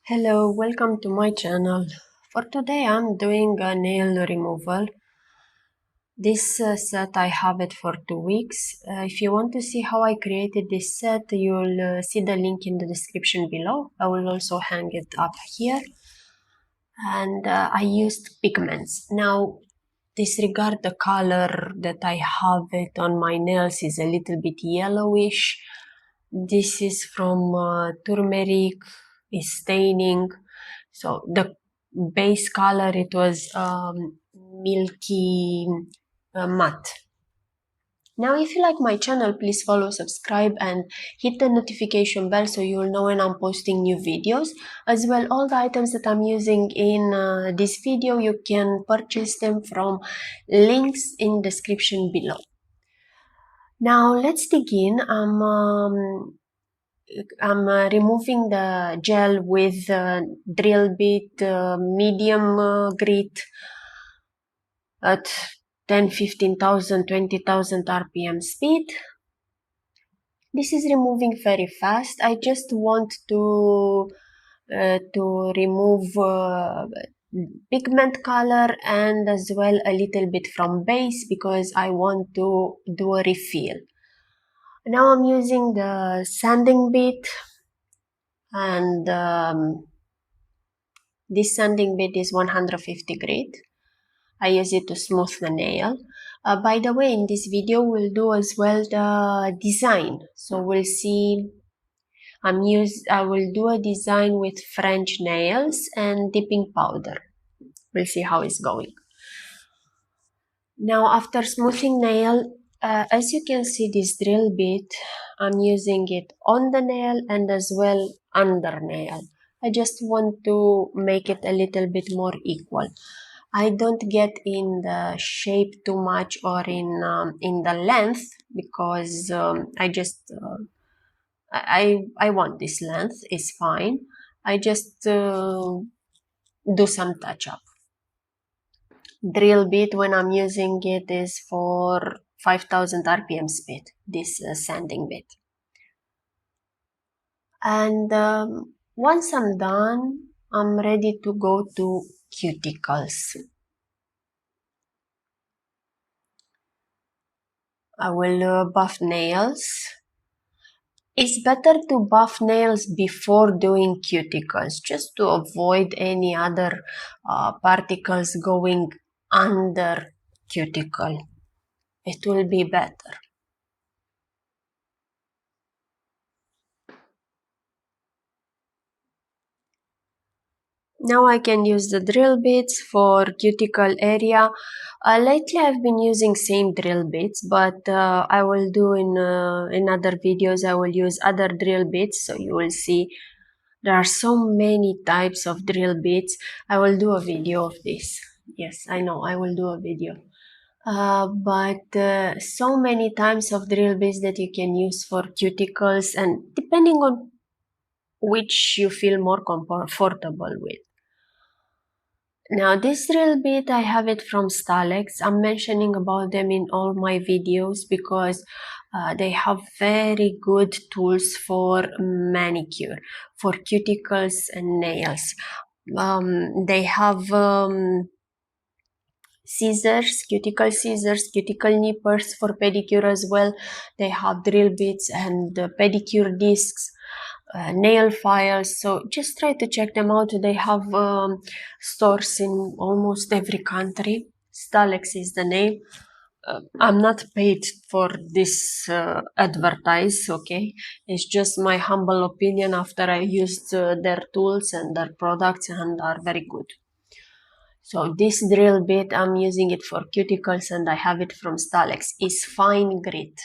Hello, welcome to my channel. For today I'm doing a nail removal. This set I have it for 2 weeks. If you want to see how I created this set, you'll see the link in the description below. I will also hang it up here. And I used pigments. Now, disregard the color that I have it on my nails is a little bit yellowish. This is from turmeric, is staining. So the base color, it was milky matte. Now, if you like my channel, please follow, subscribe, and hit the notification bell so you'll know when I'm posting new videos. As well, all the items that I'm using in this video, you can purchase them from links in description below. Now, let's begin. I'm removing the gel with drill bit medium grit at 10, 15,000, 20,000 RPM speed. This is removing very fast. I just want to remove pigment color and as well a little bit from base because I want to do a refill. Now I'm using the sanding bit, and this sanding bit is 150 grit. I use it to smooth the nail. By the way, in this video we'll do as well the design. So we'll see, I will do a design with French nails and dipping powder. We'll see how it's going. Now after smoothing nail, as you can see this drill bit, I'm using it on the nail and as well under nail. I just want to make it a little bit more equal. I don't get in the shape too much or in the length because I just I want this length, is fine. I just do some touch up. Drill bit when I'm using it is for 5000 RPM speed, this sanding bit. And once I'm done, I'm ready to go to cuticles. I will buff nails. It's better to buff nails before doing cuticles, just to avoid any other particles going under cuticle. It will be better. Now I can use the drill bits for cuticle area. Lately I've been using same drill bits, but I will do in other videos, I will use other drill bits, so you will see there are so many types of drill bits. I will do a video of this. Yes, I know, I will do a video. But so many types of drill bits that you can use for cuticles, and depending on which you feel more comfortable with. Now this drill bit, I have it from Stalex. I'm mentioning about them in all my videos because they have very good tools for manicure, for cuticles and nails. They have scissors, cuticle nippers for pedicure as well. They have drill bits and pedicure discs. Nail files, so just try to check them out. They have stores in almost every country. Stalex is the name. I'm not paid for this advertise, okay? It's just my humble opinion after I used their tools and their products, and are very good. So this drill bit, I'm using it for cuticles and I have it from Stalex. It's fine grit.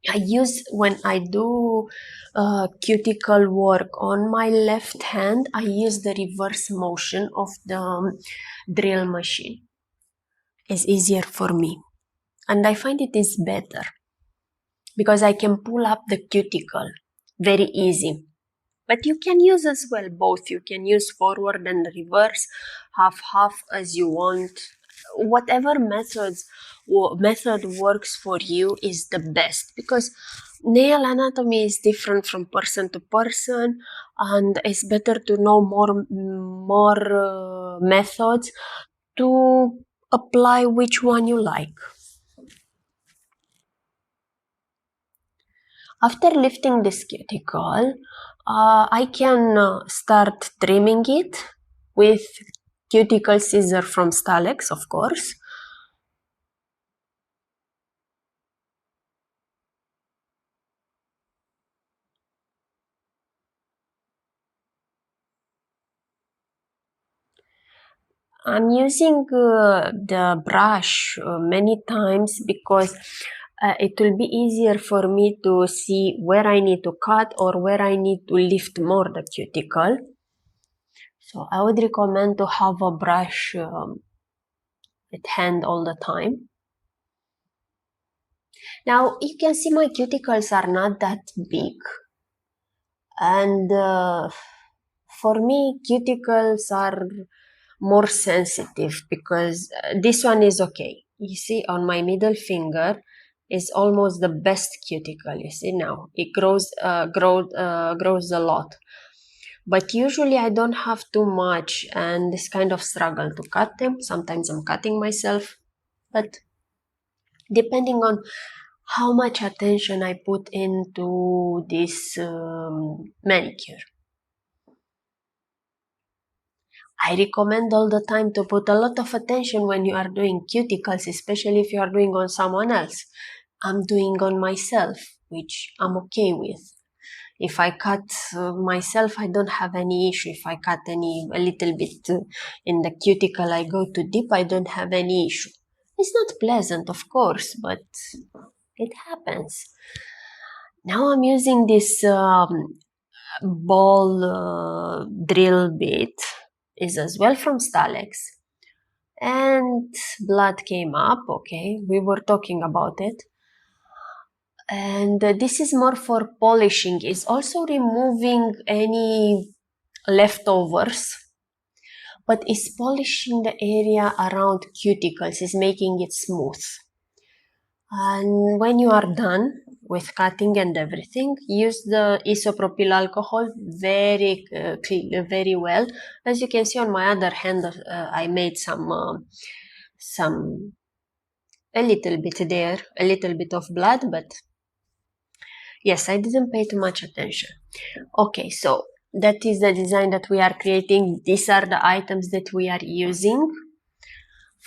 I use, when I do cuticle work on my left hand, I use the reverse motion of the drill machine. It's easier for me. And I find it is better because I can pull up the cuticle very easy. But you can use as well both. You can use forward and reverse, half as you want. Whatever method works for you is the best, because nail anatomy is different from person to person, and it's better to know more methods to apply which one you like. After lifting this cuticle, I can start trimming it with cuticle scissor from Stalex, of course. I'm using the brush many times because it will be easier for me to see where I need to cut or where I need to lift more the cuticle. So I would recommend to have a brush at hand all the time. Now you can see my cuticles are not that big, and for me cuticles are more sensitive because this one is okay. You see on my middle finger is almost the best cuticle. You see now it grows a lot, but usually I don't have too much, and this kind of struggle to cut them. Sometimes I'm cutting myself, but depending on how much attention I put into this manicure. I recommend all the time to put a lot of attention when you are doing cuticles, especially if you are doing on someone else. I'm doing on myself, which I'm okay with. If I cut myself, I don't have any issue. If I cut a little bit in the cuticle, I go too deep, I don't have any issue. It's not pleasant, of course, but it happens. Now I'm using this ball drill bit, is as well from Stalex, and blood came up. Okay, we were talking about it, and this is more for polishing. It's also removing any leftovers, but it's polishing the area around cuticles, is making it smooth. And when you are done with cutting and everything, use the isopropyl alcohol very well. As you can see on my other hand, I made some a little bit there, a little bit of blood, but yes, I didn't pay too much attention. Okay, so that is the design that we are creating. These are the items that we are using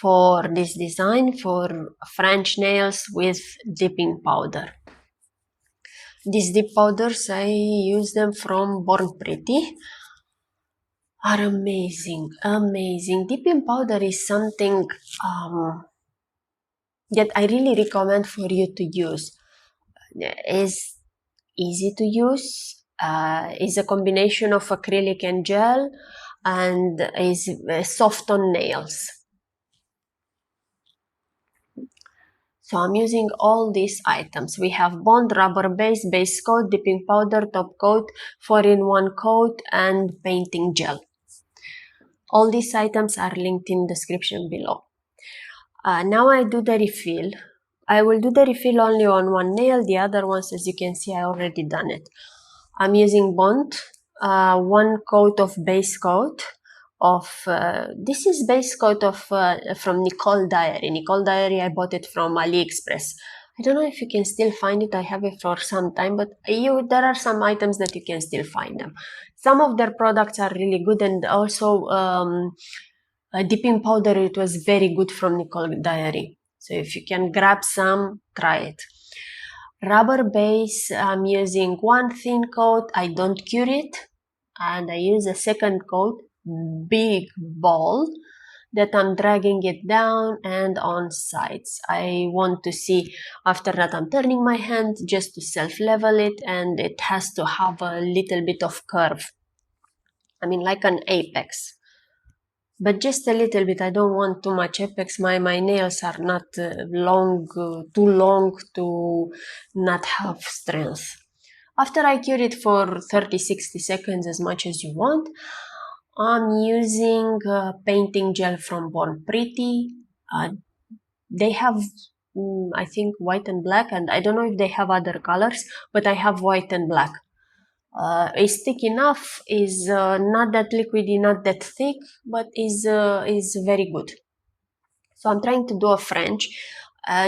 for this design, for French nails with dipping powder. These dip powders, I use them from Born Pretty, are amazing, amazing. Dipping powder is something that I really recommend for you to use. It's easy to use, is a combination of acrylic and gel, and is soft on nails. So I'm using all these items. We have bond, rubber base, base coat, dipping powder, top coat, 4-in-1 coat, and painting gel. All these items are linked in description below. Now I do the refill. I will do the refill only on one nail. The other ones, as you can see, I already done it. I'm using bond, one coat of base coat of this is base coat of from Nicole Diary. Nicole Diary, I bought it from AliExpress. I don't know if you can still find it. I have it for some time, but there are some items that you can still find them. Some of their products are really good, and also dipping powder, it was very good from Nicole Diary. So if you can grab some, try it. Rubber base, I'm using one thin coat. I don't cure it, and I use a second coat, big ball, that I'm dragging it down and on sides. I want to see, after that I'm turning my hand just to self-level it, and it has to have a little bit of curve. I mean, like an apex. But just a little bit. I don't want too much apex. My nails are not too long to not have strength. After I cure it for 30-60 seconds, as much as you want, I'm using painting gel from Born Pretty. They have I think white and black, and I don't know if they have other colors, but I have white and black. Is thick enough, is not that liquidy, not that thick, but is very good. So I'm trying to do a French.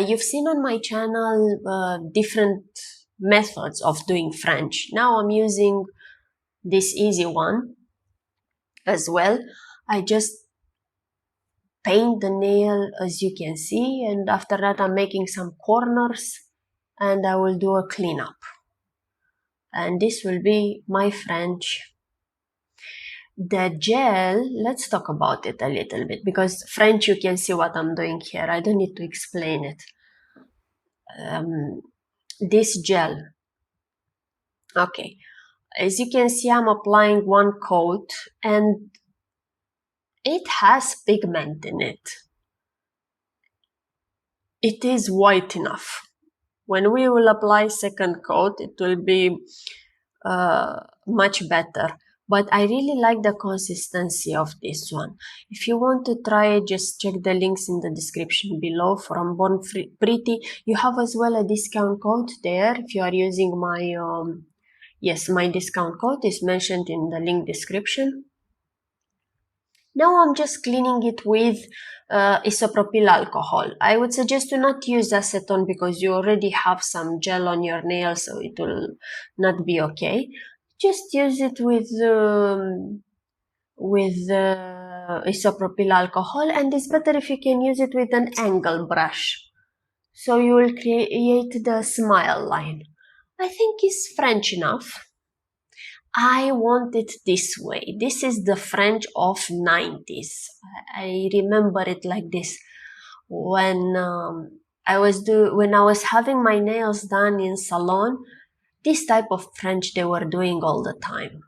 You've seen on my channel different methods of doing French. Now I'm using this easy one as well. I just paint the nail, as you can see, and after that I'm making some corners and I will do a cleanup. And this will be my French. The gel, let's talk about it a little bit, because French, you can see what I'm doing here. I don't need to explain it. This gel, okay, as you can see, I'm applying one coat and it has pigment in it. It is white enough. When we will apply second coat, it will be much better. But I really like the consistency of this one. If you want to try it, just check the links in the description below from Born Pretty. You have as well a discount code there if you are using my, yes, my discount code is mentioned in the link description. Now I'm just cleaning it with isopropyl alcohol. I would suggest to not use acetone because you already have some gel on your nail, so it will not be okay. Just use it with isopropyl alcohol, and it's better if you can use it with an angle brush. So you will create the smile line. I think it's French enough. I want it this way. This is the French of 90s. I remember it like this. When I was having my nails done in salon, this type of French they were doing all the time.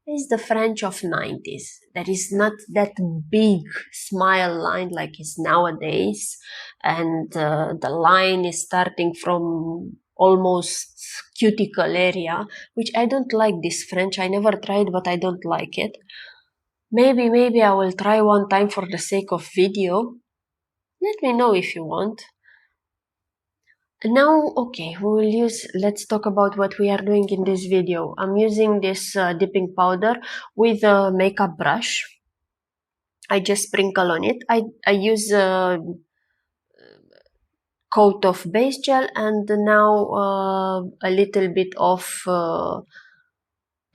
It's the French of 90s. There is not that big smile line like it's nowadays, and the line is starting from almost cuticle area, which I don't like this French. I never tried, but I don't like it. Maybe I will try one time for the sake of video. Let me know if you want. Now, okay, let's talk about what we are doing in this video. I'm using this dipping powder with a makeup brush. I just sprinkle on it. I use a coat of base gel and now a little bit of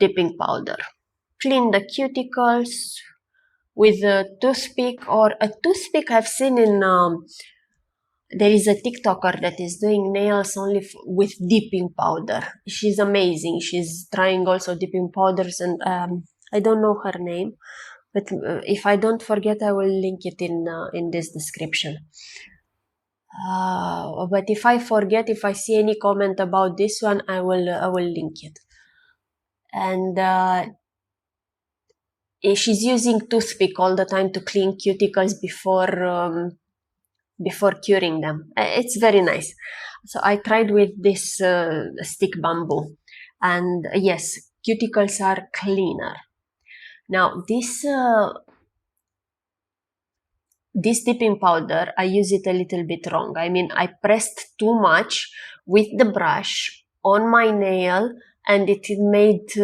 dipping powder. Clean the cuticles with a toothpick, or a toothpick I've seen in there is a TikToker that is doing nails only with dipping powder. She's amazing. She's trying also dipping powders, and I don't know her name, but if I don't forget, I will link it in this description. But if I forget, if I see any comment about this one, I will link it. And she's using toothpick all the time to clean cuticles before curing them. It's very nice. So I tried with this stick bamboo, and yes, cuticles are cleaner. Now this dipping powder, I use it a little bit wrong. I mean, I pressed too much with the brush on my nail, and it made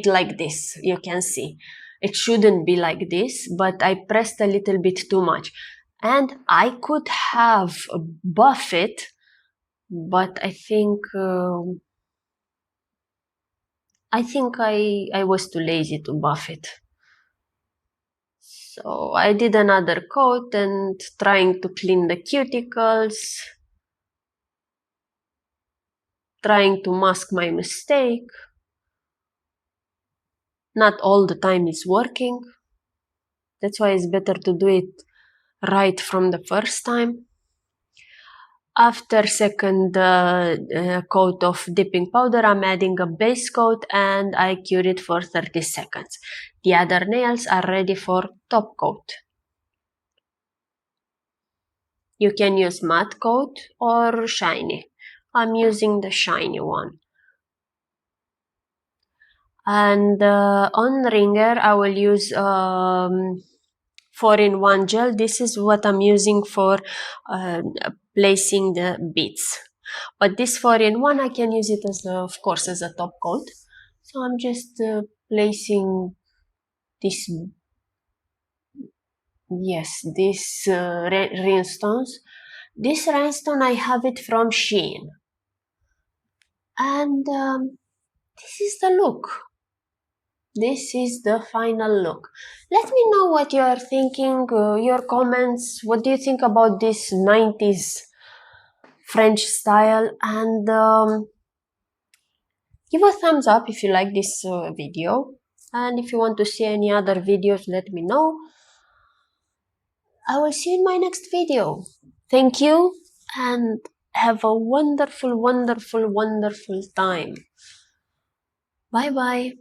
like this. You can see. It shouldn't be like this, but I pressed a little bit too much. And I could have buffed it, but I think I was too lazy to buff it. So I did another coat and trying to clean the cuticles, trying to mask my mistake. Not all the time is working. That's why it's better to do it right from the first time. After second coat of dipping powder, I'm adding a base coat and I cure it for 30 seconds. The other nails are ready for top coat. You can use matte coat or shiny. I'm using the shiny one. And on ringer, I will use 4-in-1 gel. This is what I'm using for placing the beads. But this 4-in-1, I can use it as of course as a top coat. So I'm just placing this, yes, this rhinestones. This rhinestone, I have it from Shein. And this is the look. This is the final look. Let me know what you are thinking, your comments. What do you think about this 90s French style? And give a thumbs up if you like this video. And if you want to see any other videos, let me know. I will see you in my next video. Thank you and have a wonderful, wonderful, wonderful time. Bye bye.